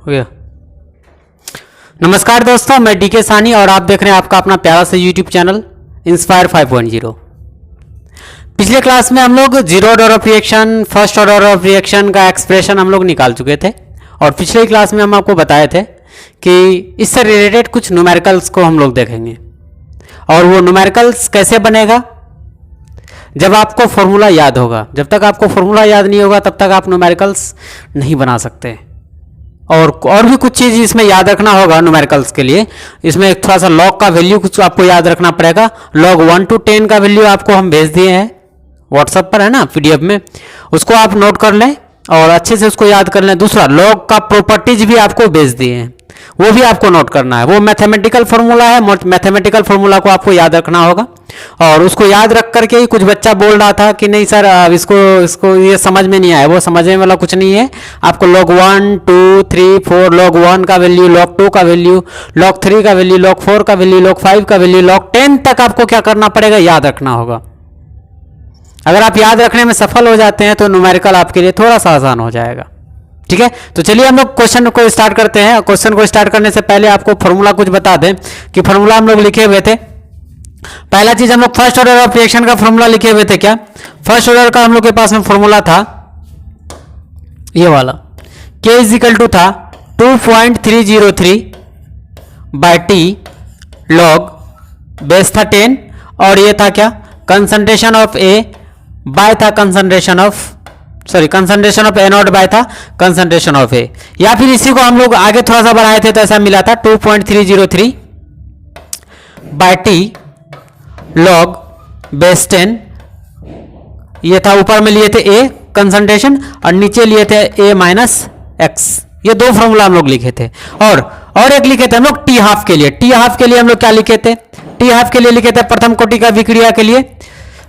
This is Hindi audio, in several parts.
हो गया। नमस्कार दोस्तों, मैं डीके सानी और आप देख रहे हैं आपका अपना प्यारा सा यूट्यूब चैनल इंस्पायर 5.0। पिछले क्लास में हम लोग zero order of reaction, first order of reaction का एक्सप्रेशन हम लोग निकाल चुके थे और पिछले क्लास में हम आपको बताए थे कि इससे रिलेटेड कुछ न्यूमेरिकल्स को हम लोग देखेंगे। और वो न्यूमेरिकल्स कैसे बनेगा? जब आपको फॉर्मूला याद होगा। जब तक आपको फॉर्मूला याद नहीं होगा तब तक आप न्यूमेरिकल्स नहीं बना सकते। और भी कुछ चीज़ इसमें याद रखना होगा न्यूमेरिकल्स के लिए। इसमें थोड़ा सा लॉग का वैल्यू कुछ आपको याद रखना पड़ेगा। लॉग 1 to 10 का वैल्यू आपको हम भेज दिए हैं व्हाट्सएप पर, है ना, पीडीएफ में। उसको आप नोट कर लें और अच्छे से उसको याद कर लें। दूसरा, लॉग का प्रॉपर्टीज भी आपको भेज दिए हैं, वो भी आपको नोट करना है। वो मैथमेटिकल फॉर्मूला है, मैथमेटिकल फॉर्मूला को आपको याद रखना होगा। और उसको याद रख करके ही कुछ बच्चा बोल रहा था कि नहीं सर अब इसको ये समझ में नहीं आया। वो समझने वाला कुछ नहीं है। आपको लॉग 1, 2, 3, 4, लॉग 1 का वैल्यू, लॉग 2 का वैल्यू, लॉग 3 का वैल्यू, लॉग 4 का वैल्यू, लॉग 5 का वैल्यू, लॉग 10 तक आपको क्या करना पड़ेगा, याद रखना होगा। अगर आप याद रखने में सफल हो जाते हैं तो न्यूमेरिकल आपके लिए थोड़ा सा आसान हो जाएगा। ठीक है, तो चलिए हम लोग क्वेश्चन को स्टार्ट करते हैं। क्वेश्चन को स्टार्ट करने से पहले आपको फॉर्मूला कुछ बता दें कि फॉर्मूला हम लोग लिखे हुए थे। पहला चीज हम लोग फर्स्ट ऑर्डर ऑफ रिएक्शन का फॉर्मूला लिखे हुए थे। क्या फर्स्ट ऑर्डर का हम लोग के पास में फॉर्मूला था ये वाला, K इज इक्वल टू था 2.303 बाय टी लॉग बेस था 10 और ये था क्या, कंसंट्रेशन ऑफ ए बाय था concentration of A not by था कंसंट्रेशन ऑफ ए। या फिर इसी को हम लोग आगे थोड़ा सा बढ़ाए थे तो ऐसा मिला था 2.303 बाय टी लॉग बेस 10। ये था, ऊपर में लिए थे ए कंसंट्रेशन और नीचे लिए थे ए माइनस एक्स। ये दो फॉर्मूला हम लोग लिखे थे। और एक लिखे थे हम लोग टी हाफ के लिए। टी हाफ के लिए हम लोग क्या लिखे थे? टी हाफ के लिए लिखे थे प्रथम कोटि का विक्रिया के लिए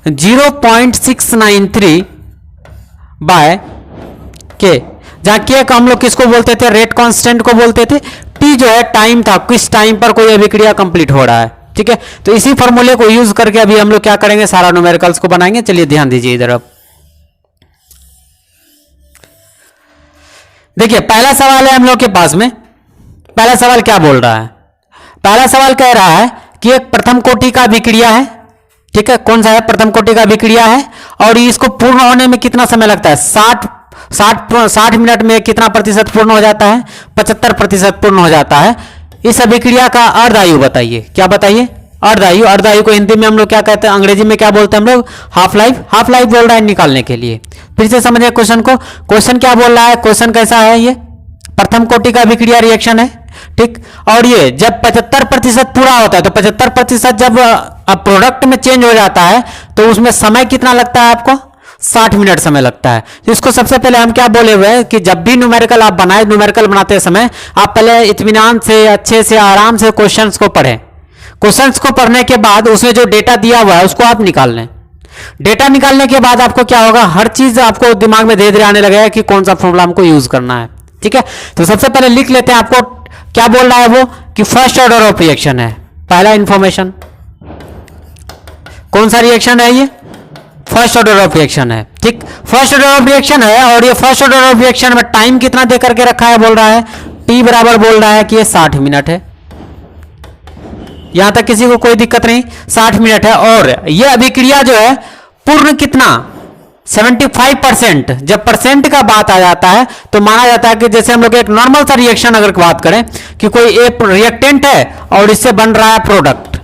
0.693 बाय के, जहां के का हम लोग किसको बोलते थे, रेट कांस्टेंट को बोलते थे। टी जो है टाइम था, किस टाइम पर कोई अभिक्रिया कंप्लीट हो रहा है। ठीक है, तो इसी फॉर्मूले को यूज करके अभी हम लोग क्या करेंगे, सारा न्यूमेरिकल्स को बनाएंगे। चलिए ध्यान दीजिए इधर। अब देखिए पहला सवाल है हम लोग के पास में। पहला सवाल क्या बोल रहा है? पहला सवाल कह रहा है कि एक प्रथम कोटि का विक्रिया है। ठीक है, कौन सा है? प्रथम कोटि का विक्रिया है और इसको पूर्ण होने में कितना समय लगता है? 60 मिनट में कितना प्रतिशत पूर्ण हो जाता है? 75% पूर्ण हो जाता है। इस अभिक्रिया का अर्धायु बताइए। क्या बताइए? अर्धायु। अर्धायु को हिंदी में हम लोग क्या कहते हैं, अंग्रेजी में क्या बोलते हैं हम लोग? Half life. हाफ लाइफ बोल रहा है निकालने के लिए। फिर से समझिए क्वेश्चन को। क्वेश्चन क्या बोल रहा है? क्वेश्चन कैसा है? ये प्रथम कोटि का विक्रिया रिएक्शन है। ठीक, और ये जब 75% पूरा होता है तो 75% जब प्रोडक्ट में चेंज हो जाता है तो उसमें समय कितना लगता है आपको? 60 मिनट समय लगता है। तो इसको सबसे पहले हम क्या बोले हुए हैं कि जब भी न्यूमेरिकल आप बनाए, न्यूमेरिकल बनाते समय आप पहले इत्मीनान से, अच्छे से, आराम से क्वेश्चंस को पढ़ें। क्वेश्चंस को पढ़ने के बाद उसमें जो डेटा दिया हुआ है उसको आप निकाल लें। डेटा निकालने के बाद आपको क्या होगा, हर चीज आपको दिमाग में धीरे धीरे आने लगेगा कि कौन सा फॉर्मूला हमको यूज करना है। ठीक है, तो सबसे पहले लिख लेते हैं। आपको क्या बोल रहा है वो कि फर्स्ट ऑर्डर ऑफ रिएक्शन है। पहला इंफॉर्मेशन, कौन सा रिएक्शन है ये? फर्स्ट ऑर्डर ऑफ रिएक्शन है। ठीक, फर्स्ट ऑर्डर ऑफ रिएक्शन है और ये फर्स्ट ऑर्डर ऑफ रिएक्शन में टाइम कितना दे करके रखा है? बोल रहा है टी बराबर बोल रहा है कि ये 60 मिनट है। यहां तक किसी को कोई दिक्कत नहीं, 60 मिनट है। और ये अभिक्रिया जो है पूर्ण कितना? 75%। जब परसेंट का बात आ जाता है तो माना जाता है कि जैसे हम लोग एक नॉर्मल सा रिएक्शन अगर बात करें कि कोई एक रिएक्टेंट है और इससे बन रहा है प्रोडक्ट।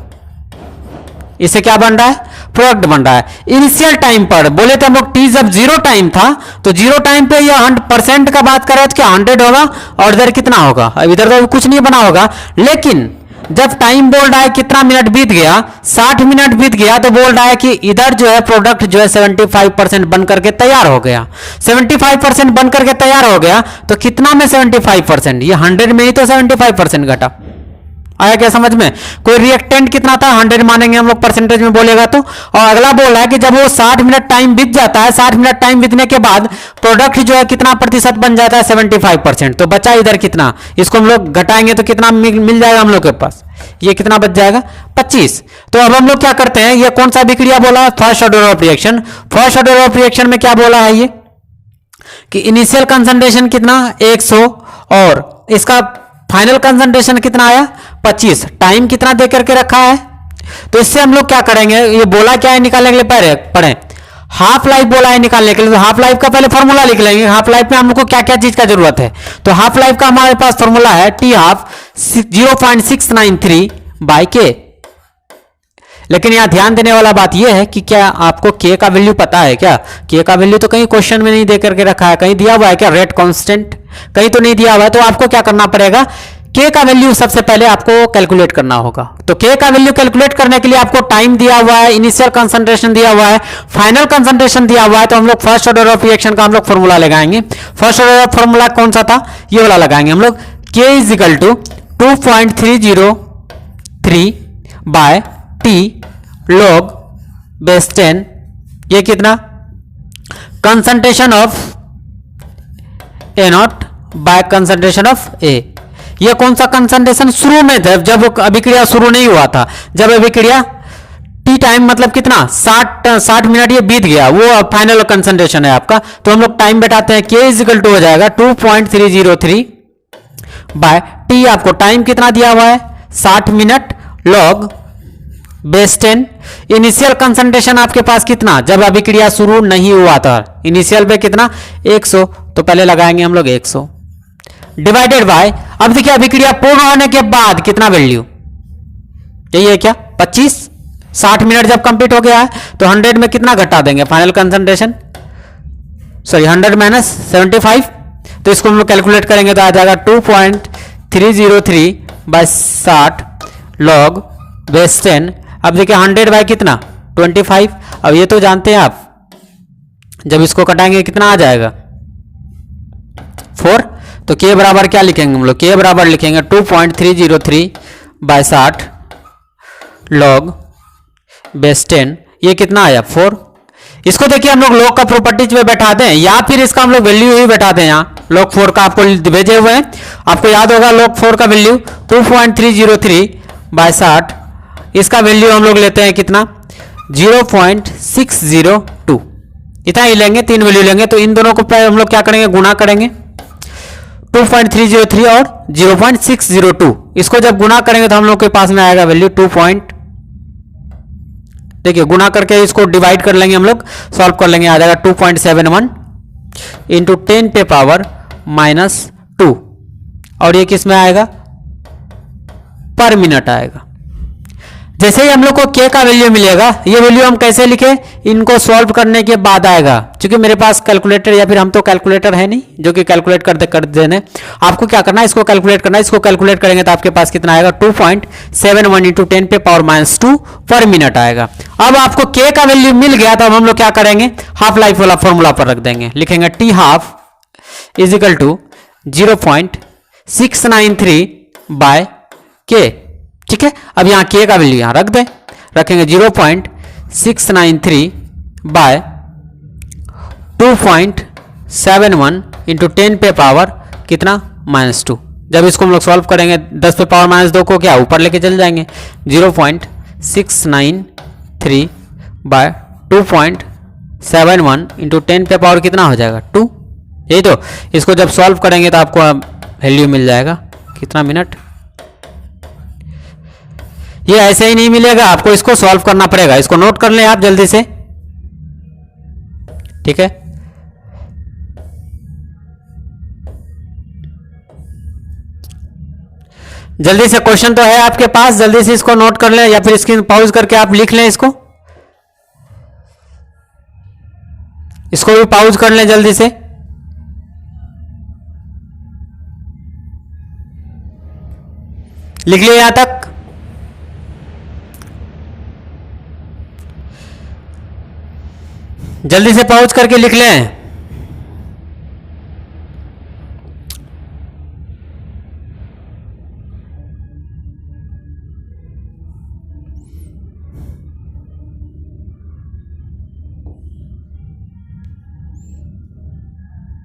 इससे क्या बन रहा है? प्रोडक्ट बन रहा है। इनिशियल टाइम पर बोले तो हम लोग टी जब 0 टाइम था तो 0 टाइम पे ये 100% का बात कर रहे हैं तो क्या 100 होगा और इधर कितना होगा? अब इधर तो कुछ नहीं बना होगा। लेकिन जब टाइम बोल रहा है कितना मिनट बीत गया, 60 मिनट बीत गया, तो बोल रहा है कि इधर जो है प्रोडक्ट जो है 75% बन करके तैयार हो गया। 75% बन करके तैयार हो गया तो कितना में 75%? ये 100 में ही तो 75% घटा। आया क्या समझ में? कोई रिएक्टेंट कितना था? 100 मानेंगे हम लोग परसेंटेज में बोलेगा तो। और अगला बोल रहा है कि जब वो 60 मिनट टाइम बीत जाता है, 60 मिनट टाइम बीतने के बाद प्रोडक्ट जो है कितना प्रतिशत बन जाता है? 75%। तो बचा इधर कितना? इसको हम लोग घटाएंगे तो कितना मिल जाएगा हम लोग के पास? ये कितना बच जाएगा? 25। तो अब हम लोग क्या करते हैं, ये कौन सा विक्रिया बोला है? First order of reaction. First order of reaction में क्या बोला है ये कि इनिशियल कंसंट्रेशन कितना? 100 और इसका फाइनल कंसंट्रेशन कितना आया 25, टाइम कितना दे करके रखा है। तो इससे हम लोग क्या करेंगे, ये बोला क्या है निकालने के लिए पहले पढ़े, हाफ लाइफ बोला है निकालने के लिए। तो हाफ लाइफ का पहले फॉर्मूला लिख लेंगे, हाफ लाइफ में हम लोग को क्या क्या चीज का जरूरत है। तो हाफ लाइफ का हमारे पास फॉर्मूला है टी हाफ 0.693 बाय के। लेकिन यहां ध्यान देने वाला बात यह है कि क्या आपको के का वैल्यू पता है क्या। के का वैल्यू तो कहीं क्वेश्चन में नहीं दे करके रखा है, कहीं दिया हुआ है क्या रेट कांस्टेंट, कहीं तो नहीं दिया हुआ है। तो आपको क्या करना पड़ेगा, के का वैल्यू सबसे पहले आपको कैलकुलेट करना होगा। तो के का वैल्यू कैलकुलेट करने के लिए आपको टाइम दिया हुआ है, इनिशियल कंसंट्रेशन दिया हुआ है, फाइनल कंसंट्रेशन दिया हुआ है। तो हम लोग फर्स्ट ऑर्डर ऑफ रिएक्शन का हम लोग फॉर्मूला लगाएंगे। फर्स्ट ऑर्डर ऑफ फॉर्मूला कौन सा था, ये वाला लगाएंगे हम लोग। K is equal to 2.303 by T log base 10, ये कितना concentration of A not by concentration of A. ये कौन सा कंसंट्रेशन शुरू में था, जब अभिक्रिया शुरू नहीं हुआ था, जब अभिक्रिया टी टाइम मतलब कितना 60 मिनट ये बीत गया, वो फाइनल कंसंट्रेशन है आपका। तो हम लोग टाइम बैठाते हैं, के इज इक्वल टू हो जाएगा 2.303 बाय टी। आपको टाइम कितना दिया हुआ है 60 minute, log base 10। Initial concentration आपके पास कितना, जब अभिक्रिया शुरू नहीं हुआ था, इनिशियल पे कितना 100, तो पहले लगाएंगे हम लोग 100 डिवाइडेड बाय, अब देखिए अभिक्रिया पूर्ण होने के बाद कितना वैल्यू, यही है क्या 25। 60 मिनट जब कंप्लीट हो गया है तो 100 में कितना घटा देंगे फाइनल कंसंट्रेशन, सॉरी 100 माइनस 75। तो इसको हम लोग कैलकुलेट करेंगे तो आ जाएगा 2.303 बाय 60 लॉग बेस 10। अब देखिए 100 बाय कितना 25। अब ये तो जानते हैं आप, जब इसको कटाएंगे कितना आ जाएगा 4। तो के बराबर क्या लिखेंगे हम लोग, के बराबर लिखेंगे 2.303 बाय 60 लॉग बेस 10, ये कितना आया 4। इसको देखिए हम लोग लॉग का प्रॉपर्टीज में बैठा दें या फिर इसका हम लोग वैल्यू ही बैठा दें। यहाँ लॉग 4 का आपको भेजे हुए हैं, आपको याद होगा लॉग 4 का वैल्यू 2.303 बाय 60, इसका वैल्यू हम लोग लेते हैं कितना 0.602, इतना ही लेंगे, 3 वैल्यू लेंगे। तो इन दोनों को हम लोग क्या करेंगे, गुना करेंगे 2.303 और 0.602। इसको जब गुना करेंगे तो हम लोग के पास में आएगा वैल्यू 2. देखिए गुना करके इसको डिवाइड कर लेंगे हम लोग, सॉल्व कर लेंगे, आ जाएगा 2.71 इंटू 10 पे पावर -2, और ये किस में आएगा पर मिनट आएगा। जैसे ही हम लोग को के का वैल्यू मिलेगा, ये वैल्यू हम कैसे लिखे, इनको सॉल्व करने के बाद आएगा। क्योंकि मेरे पास कैलकुलेटर या फिर हम तो कैलकुलेटर है नहीं जो कि कैलकुलेट कर देने, आपको क्या करना है इसको कैलकुलेट करना है। इसको कैलकुलेट करेंगे तो आपके पास कितना आएगा 2.71 इंटू 10 पे पावर -2 पर मिनट आएगा। अब आपको के का वैल्यू मिल गया तो अब हम लोग क्या करेंगे, हाफ लाइफ वाला फॉर्मूला पर रख देंगे, लिखेंगे T half is equal to 0.693 by K. ठीक है, अब यहां के का वैल्यू यहां रख दें, रखेंगे 0.693 बाय 2.71 इंटू 10 पे पावर कितना -2। जब इसको हम लोग सॉल्व करेंगे 10 पे पावर -2 को क्या ऊपर लेके चल जाएंगे, 0.693 बाय 2.71 इंटू 10 पे पावर कितना हो जाएगा 2। यही तो, इसको जब सॉल्व करेंगे तो आपको वैल्यू मिल जाएगा कितना मिनट। ये ऐसे ही नहीं मिलेगा, आपको इसको सॉल्व करना पड़ेगा। इसको नोट कर लें आप जल्दी से, ठीक है। जल्दी से क्वेश्चन तो है आपके पास, जल्दी से इसको नोट कर लें या फिर स्क्रीन पॉज करके आप लिख लें, इसको भी पॉज कर लें जल्दी से। लिख लिया यहां तक, जल्दी से पहुंच करके लिख लें।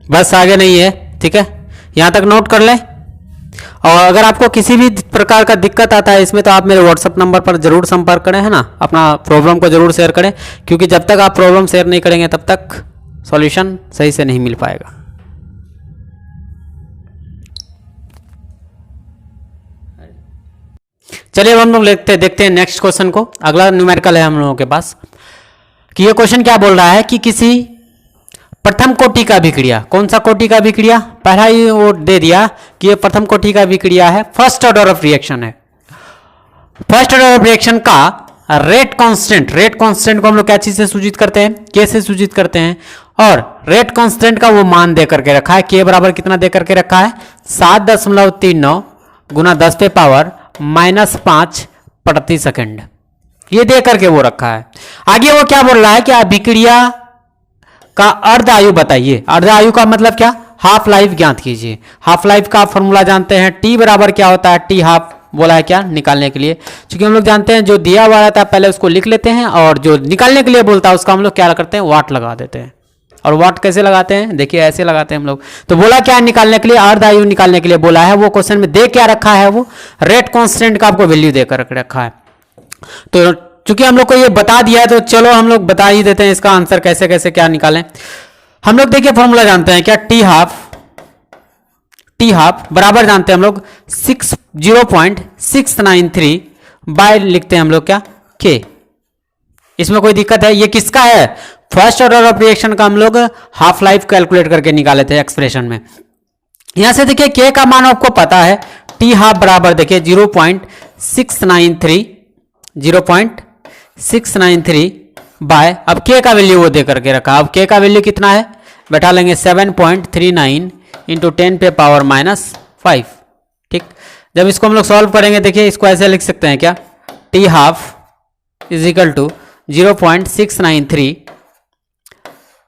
बस आगे नहीं है, ठीक है, यहां तक नोट कर लें। और अगर आपको किसी भी प्रकार का दिक्कत आता है इसमें तो आप मेरे व्हाट्सअप नंबर पर जरूर संपर्क करें, है ना, अपना प्रॉब्लम को जरूर शेयर करें, क्योंकि जब तक आप प्रॉब्लम शेयर नहीं करेंगे तब तक सॉल्यूशन सही से नहीं मिल पाएगा। चलिए अब हम लोग देखते हैं नेक्स्ट क्वेश्चन को। अगला न्यूमेरिकल है हम लोगों के पास कि ये क्वेश्चन क्या बोल रहा है कि किसी प्रथम कोटि का अभिक्रिया, कौन सा कोटि का अभिक्रिया, पहला ही वो दे दिया कि ये प्रथम कोटि का अभिक्रिया है, फर्स्ट ऑर्डर ऑफ रिएक्शन है। फर्स्ट ऑर्डर ऑफ रिएक्शन का रेट कांस्टेंट को हम लोग क्या चीज से सूचित करते हैं, के से सूचित करते हैं। और रेट कांस्टेंट का वो मान दे करके रखा है, के बराबर कितना दे करके रखा है, 7.39 गुना 10 पे पावर -5 प्रति सेकंड, ये दे करके वो रखा है। आगे वो क्या बोल रहा है कि अभिक्रिया का अर्ध आयु बताइए। अर्ध आयु का मतलब क्या, हाफ लाइफ ज्ञात कीजिए। हाफ लाइफ का फॉर्मूला जानते हैं, टी बराबर क्या होता है, टी हाफ बोला है क्या निकालने के लिए, क्योंकि हम लोग जानते हैं जो दिया हुआ रहता है पहले उसको लिख लेते हैं और जो निकालने के लिए बोलता है उसका हम लोग क्या करते हैं, वाट लगा देते हैं। और वाट कैसे लगाते हैं, देखिए ऐसे लगाते हैं हम लोग। तो बोला क्या है निकालने के लिए, अर्ध आयु निकालने के लिए बोला है। वो क्वेश्चन में दे क्या रखा है, वो रेट कांस्टेंट का आपको वैल्यू देकर रखा है। तो चूंकि हम लोग को ये बता दिया है तो चलो हम लोग बता ही देते हैं इसका आंसर कैसे कैसे क्या निकालें। हम लोग देखिए फॉर्मूला जानते हैं क्या, टी हाफ बराबर जानते हैं हम लोग 0.693 बाय लिखते हैं हम लोग क्या, के। इसमें कोई दिक्कत है, ये किसका है, फर्स्ट ऑर्डर ऑफ रिएक्शन का हम लोग हाफ लाइफ कैलकुलेट करके निकाले थे एक्सप्रेशन में। यहां से देखिए के का मान आपको पता है, टी हाफ बराबर देखिए 0.693 बाय, अब के का वैल्यू वो दे करके रखा। अब के का वैल्यू कितना है, बैठा लेंगे 7.39 इंटू 10 पे पावर -5। ठीक, जब इसको हम लोग सॉल्व करेंगे देखिए इसको ऐसे लिख सकते हैं क्या, T half is equal to 0.693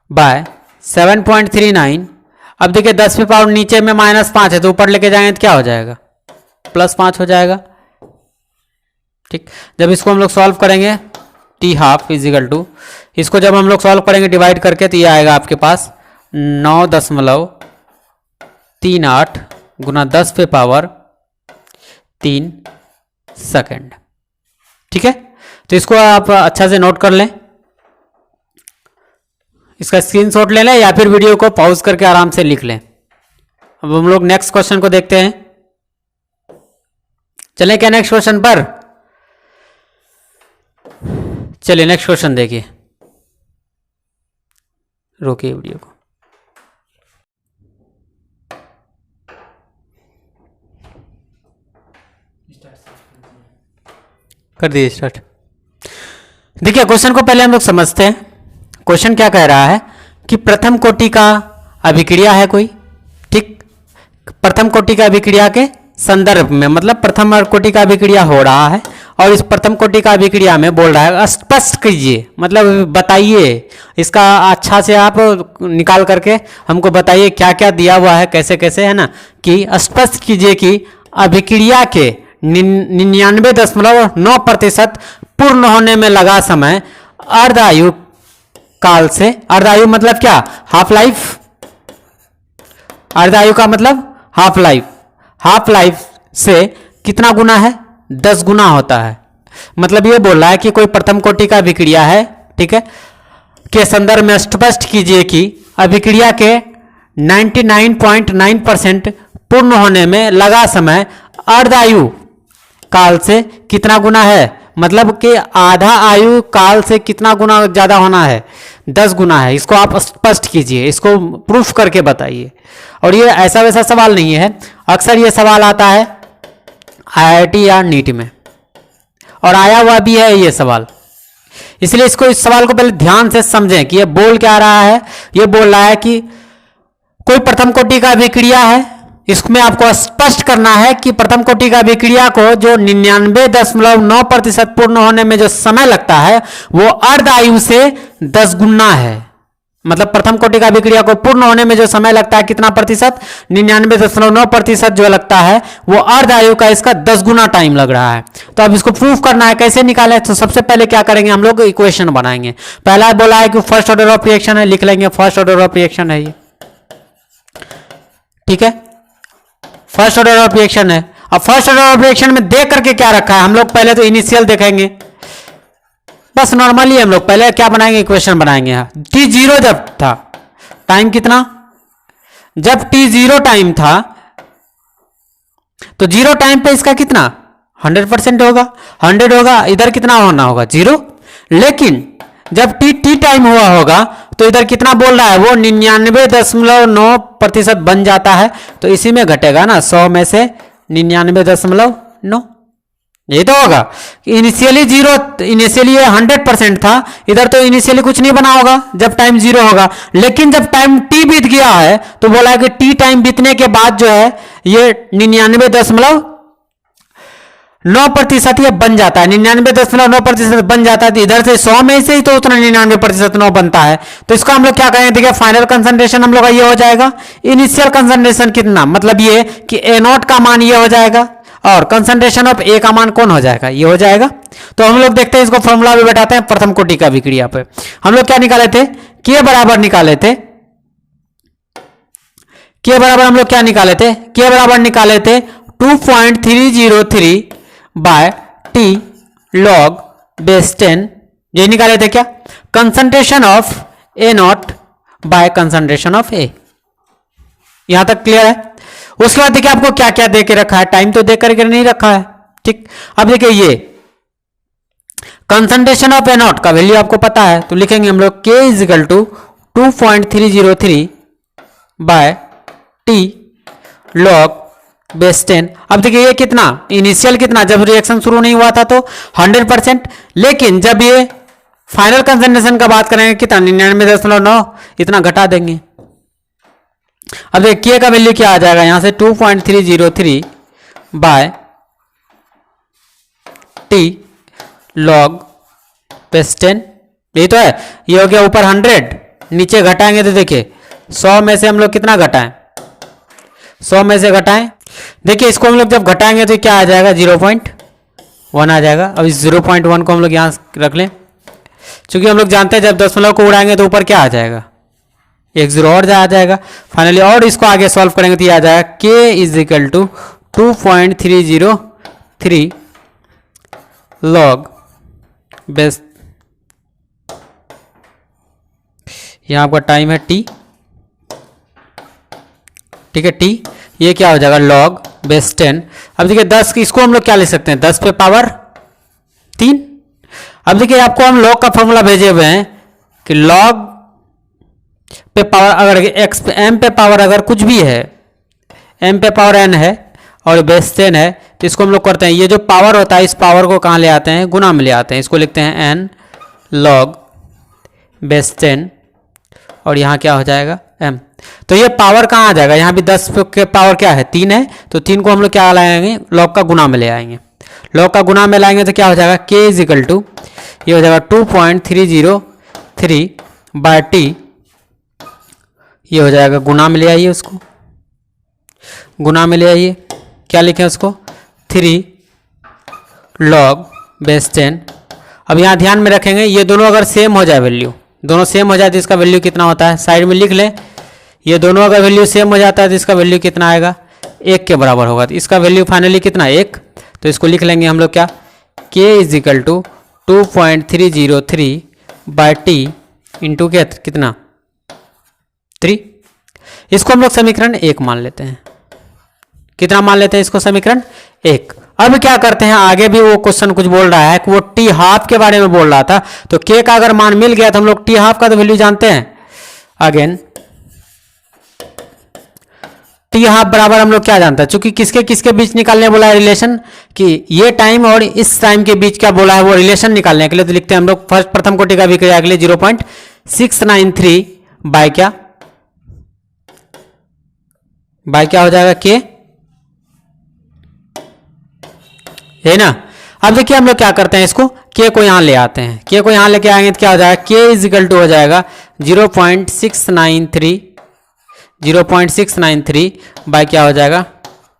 by 7.39। अब देखिए 10 पे पावर नीचे में -5 है तो ऊपर लेके जाएंगे तो क्या हो जाएगा, +5 हो जाएगा। ठीक, जब इसको हम लोग सॉल्व करेंगे T half is equal to, इसको जब हम लोग सॉल्व करेंगे डिवाइड करके तो ये आएगा आपके पास 9.38 गुना 10 पे पावर 3 सेकेंड। ठीक है, तो इसको आप अच्छा से नोट कर लें, इसका स्क्रीनशॉट ले लें या फिर वीडियो को पॉज करके आराम से लिख लें। अब हम लोग नेक्स्ट क्वेश्चन को देखते हैं। चलें क्या नेक्स्ट क्वेश्चन पर, चलिए नेक्स्ट क्वेश्चन देखिए, रोकिए वीडियो को। कर दिए स्टार्ट। देखिए क्वेश्चन को पहले हम लोग समझते हैं। क्वेश्चन क्या कह रहा है कि प्रथम कोटि का अभिक्रिया है कोई, ठीक, प्रथम कोटि का अभिक्रिया के संदर्भ में, मतलब प्रथम कोटि का अभिक्रिया हो रहा है और इस प्रथम कोटि का अभिक्रिया में बोल रहा है स्पष्ट कीजिए, मतलब बताइए इसका अच्छा से आप निकाल करके हमको बताइए क्या क्या दिया हुआ है, कैसे कैसे, है ना, कि स्पष्ट कीजिए कि अभिक्रिया के 99.9% पूर्ण होने में लगा समय अर्ध आयु काल से, अर्ध आयु मतलब क्या, हाफ लाइफ, अर्ध आयु का मतलब हाफ लाइफ, हाफ लाइफ से कितना गुना है, 10 गुना होता है। मतलब ये बोल रहा है कि कोई प्रथम कोटि का अभिक्रिया है, ठीक है, के संदर्भ में स्पष्ट कीजिए कि अभिक्रिया के 99.9% पूर्ण होने में लगा समय अर्ध आयु काल से कितना गुना है, मतलब कि आधा आयु काल से कितना गुना ज्यादा होना है, 10 गुना है। इसको आप स्पष्ट कीजिए, इसको प्रूफ करके बताइए। और ये ऐसा वैसा सवाल नहीं है, अक्सर ये सवाल आता है आईआईटी या नीट में, और आया हुआ भी है ये सवाल, इसलिए इसको, इस सवाल को पहले ध्यान से समझें कि ये बोल क्या रहा है। ये बोल रहा है कि कोई प्रथम कोटि का अभिक्रिया है, इसमें आपको स्पष्ट करना है कि प्रथम कोटि का अभिक्रिया को जो 99.9% पूर्ण होने में जो समय लगता है वो अर्ध आयु से 10 गुना है। मतलब प्रथम कोटि का अभिक्रिया को पूर्ण होने में जो समय लगता है कितना प्रतिशत, 99.9% जो लगता है वो अर्ध आयु का इसका 10 गुना टाइम लग रहा है। तो अब इसको प्रूफ करना है, कैसे निकाले, तो सबसे पहले क्या करेंगे हम लोग, इक्वेशन बनाएंगे। पहला बोला है कि फर्स्ट ऑर्डर ऑफ रिएक्शन है, लिख लेंगे फर्स्ट ऑर्डर ऑफ रिएक्शन है ये, ठीक है, फर्स्ट ऑर्डर ऑफ रिएक्शन है। अब फर्स्ट ऑर्डर ऑफ रिएक्शन में देख करके क्या रखा है, हम लोग पहले तो इनिशियल देखेंगे, बस नॉर्मली हम लोग पहले क्या बनाएंगे, इक्वेशन बनाएंगे। t0 जब था, टाइम कितना, जब t0 टाइम था तो 0 टाइम पे इसका कितना 100% होगा, 100 होगा, इधर कितना होना होगा 0। लेकिन जब टी टाइम हुआ होगा तो इधर कितना बोल रहा है वो 99.9% बन जाता है, तो इसी में घटेगा ना 100 में से 99.9, ये तो होगा। इनिशियली 0, इनिशियली ये 100% था, इधर तो इनिशियली कुछ नहीं बना होगा जब टाइम 0 होगा। लेकिन जब टाइम टी बीत गया है तो बोला है कि टी टाइम बीतने के बाद जो है ये 99.9% ये बन जाता है, 99.9% बन जाता है। तो इधर से 100 में से ही तो उतना 99% बनता है। तो इसको हम लोग क्या कहेंगे, देखिए फाइनल कंसंट्रेशन हम लोग का ये हो जाएगा। इनिशियल कंसंट्रेशन कितना, मतलब ये कि A0 का मान ये हो जाएगा और कंसंट्रेशन ऑफ ए का मान कौन हो जाएगा, ये हो जाएगा। तो हम लोग देखते हैं, इसको फॉर्मूला भी बैठाते हैं प्रथम कोटि का विक्रिया पे। हम लोग क्या निकाले थे, के बराबर निकाले थे, के बराबर हम लोग क्या निकाले थे, के बराबर निकाले थे 2.303 बाय टी लॉग बेस 10, ये निकाले थे क्या, concentration of A0 by concentration of A. यहां तक क्लियर है। उसके बाद देखिए आपको क्या क्या दे के रखा है, टाइम तो दे करके नहीं रखा है, ठीक। अब देखिए ये कंसंट्रेशन ऑफ A0 का वैल्यू आपको पता है, तो लिखेंगे हम लोग K is equal to 2.303 by T log base 10। अब देखिए ये कितना, इनिशियल कितना, जब रिएक्शन शुरू नहीं हुआ था तो 100%, लेकिन जब ये फाइनल कंसंट्रेशन का बात करेंगे कितना 99.9, इतना घटा देंगे। अब देखिए के का वैल्यू क्या आ जाएगा यहां से 2.303 बाय टी लॉग बेस 10, यही तो है। ये हो गया ऊपर 100, नीचे घटाएंगे तो देखिए 100 में से हम लोग कितना घटाएं, 100 में से घटाएं, देखिए इसको हम लोग जब घटाएंगे तो क्या आ जाएगा 0.1 आ जाएगा। अब इस 0.1 को हम लोग यहां रख लें, क्योंकि हम लोग जानते हैं जब दशमलव को उड़ाएंगे तो ऊपर क्या आ जाएगा, एक 0 और आ जाएगा फाइनली। और इसको आगे सॉल्व करेंगे तो ये आ जाएगा k is equal to 2.303 log base, यहां आपका टाइम है t, ठीक है t, ये क्या हो जाएगा लॉग बेस 10। अब देखिए 10, इसको हम लोग क्या ले सकते हैं 10 पे पावर 3। अब देखिए आपको हम लॉग का फॉर्मूला भेजे हुए हैं कि लॉग पे पावर अगर x पे m पे पावर अगर कुछ भी है, m पे पावर n है और बेस 10 है, तो इसको हम लोग करते हैं, ये जो पावर होता है इस पावर को कहाँ ले आते हैं, गुना में ले आते हैं। इसको लिखते हैं n लॉग बेस 10 और यहाँ क्या हो जाएगा m। तो ये पावर कहाँ आ जाएगा, यहाँ भी 10 के पावर क्या है 3 है, तो 3 को हम लोग क्या लाएंगे, लॉग का गुना में ले आएंगे। लॉग का गुना में लाएंगे तो क्या हो जाएगा k इज इक्वल टू, ये हो जाएगा 2.303 बाय टी, ये हो जाएगा गुना में ले आइए, उसको गुना में ले आइए, क्या लिखें उसको 3 लॉग बेस 10। अब यहाँ ध्यान में रखेंगे ये दोनों अगर सेम हो जाए, वैल्यू दोनों सेम हो जाए तो इसका वैल्यू कितना होता है, साइड में लिख लें। ये दोनों अगर वैल्यू सेम हो जाता है तो इसका वैल्यू कितना आएगा, 1 के बराबर होगा। तो इसका वैल्यू फाइनली कितना 1, तो इसको लिख लेंगे हम लोग क्या, k is equal to 2.303 by T into क्या कितना 3। इसको हम लोग समीकरण 1 मान लेते हैं। कितना मान लेते हैं इसको, समीकरण 1। अब क्या करते हैं, आगे भी वो क्वेश्चन कुछ बोल रहा है कि वो टी हाफ के बारे में बोल रहा था, तो k का अगर मान मिल गया तो हम लोग टी हाफ का तो वैल्यू जानते हैं। अगेन टी हाफ बराबर हम लोग क्या जानते हैं, चूंकि किसके किसके बीच निकालने बोला है रिलेशन, कि ये टाइम और इस टाइम के बीच क्या बोला है वो रिलेशन निकालने के लिए, तो लिखते हैं हम लोग फर्स्ट प्रथम कोटि का विक्रिया के लिए 0.693 बाय क्या, बाय क्या हो जाएगा के, है ना। अब देखिए हम लोग क्या करते हैं, इसको के को यहां ले आते हैं, के को यहां लेके आएंगे तो क्या हो जाएगा, के इज इक्वल टू हो जाएगा 0.693 बाय क्या हो जाएगा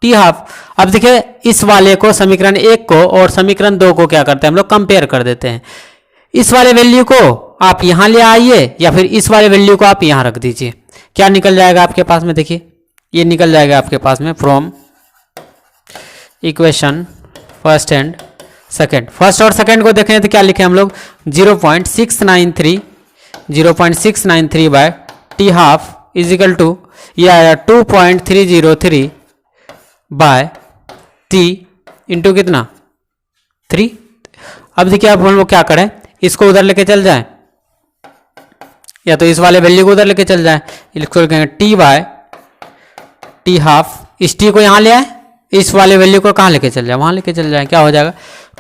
टी हाफ। अब देखिए इस वाले को समीकरण 1 को और समीकरण 2 को क्या करते हैं हम लोग कंपेयर कर देते हैं। इस वाले वैल्यू को आप यहां ले आइए या फिर इस वाले वैल्यू को आप यहां रख दीजिए, क्या निकल जाएगा आपके पास में, देखिए ये निकल जाएगा आपके पास में from equation first and second. First और सेकेंड को देखें तो क्या लिखे हम लोग 0.693 by T half is equal to ये आया 2.303 बाय इंटू कितना 3। अब देखिए अब हम लोग क्या करें, इसको उधर लेके चल जाए या तो इस वाले वैल्यू को उधर लेके चल जाए। इसको लिखेंगे टी बाय टी हाफ, इस टी को यहाँ ले आए, इस वाले वैल्यू को कहाँ लेके चल जाए, वहाँ लेके चल जाए। क्या हो जाएगा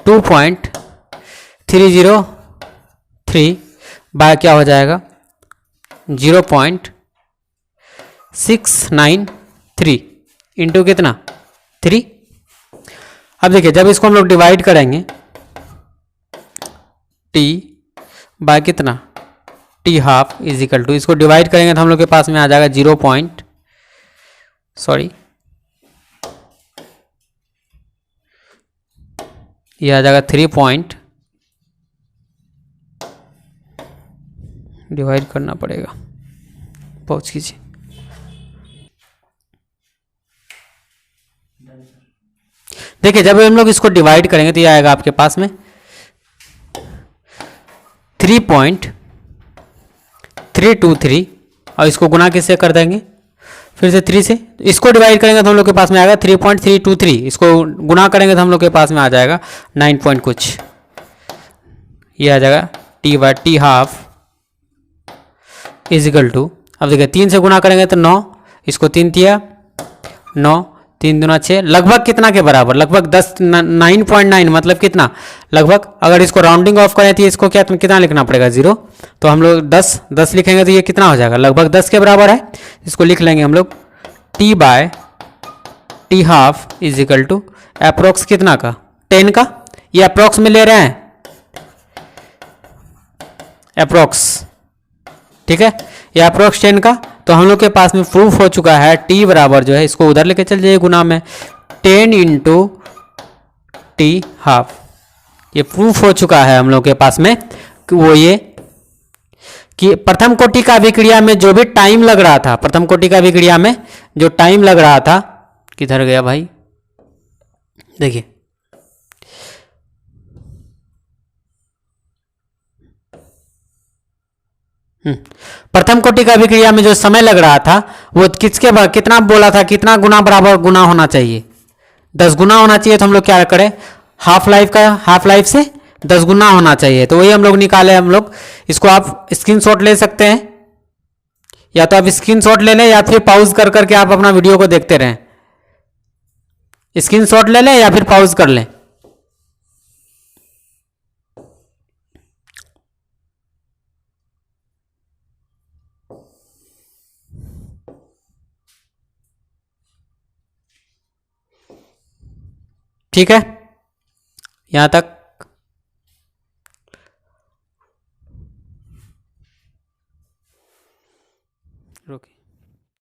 2.303 बाय क्या हो जाएगा 0.693 इंटू कितना 3। अब देखिए जब इसको हम लोग डिवाइड करेंगे टी बाय कितना T half is equal to, इसको डिवाइड करेंगे तो हम लोग के पास में आ जाएगा ये आ जाएगा 3 पॉइंट, डिवाइड करना पड़ेगा, पहुंच कीजिए। देखिए जब हम लोग इसको डिवाइड करेंगे तो ये आएगा आपके पास में 3.323 और इसको गुना किससे कर देंगे फिर से 3 से, इसको डिवाइड करेंगे तो हम लोग के पास में आएगा 3.323, इसको गुना करेंगे तो हम लोग के पास में आ जाएगा 9 पॉइंट कुछ, ये आ जाएगा T by T half is equal to. अब देखिए 3 से गुना करेंगे तो 9, इसको 3 दिया 9, 3 दूना 6, लगभग कितना के बराबर, लगभग 9.9 मतलब कितना, लगभग अगर इसको राउंडिंग ऑफ करें तो इसको क्या कितना लिखना पड़ेगा 0, तो हम लोग 10 लिखेंगे तो ये कितना हो जाएगा, लगभग 10 के बराबर है। इसको लिख लेंगे हम लोग T by T half is equal to approx कितना का 10 का, ये अप्रोक्स में ले रहे हैं अप्रोक्स, ठीक है, ये अप्रोक्स 10 का, तो हम लोग के पास में प्रूफ हो चुका है टी बराबर जो है, इसको उधर लेके चल जाइए गुना में 10 इंटू टी हाफ, ये प्रूफ हो चुका है हम लोग के पास में कि वो ये कि प्रथम कोटि का अभिक्रिया में जो भी टाइम लग रहा था, प्रथम कोटि का अभिक्रिया में जो टाइम लग रहा था, किधर गया भाई, देखिए प्रथम कोटि का अभिक्रिया में जो समय लग रहा था वो कितना बोला था, कितना गुना बराबर गुना होना चाहिए, 10 गुना होना चाहिए। तो हम लोग क्या करें, हाफ लाइफ से 10 गुना होना चाहिए, तो वही हम लोग निकाले। हम लोग इसको आप स्क्रीनशॉट ले सकते हैं, या तो आप स्क्रीनशॉट ले लें या फिर पॉज कर करके आप अपना वीडियो को देखते रहें, स्क्रीनशॉट ले लें या फिर पॉज कर लें। ठीक है, यहां तक रुकिए।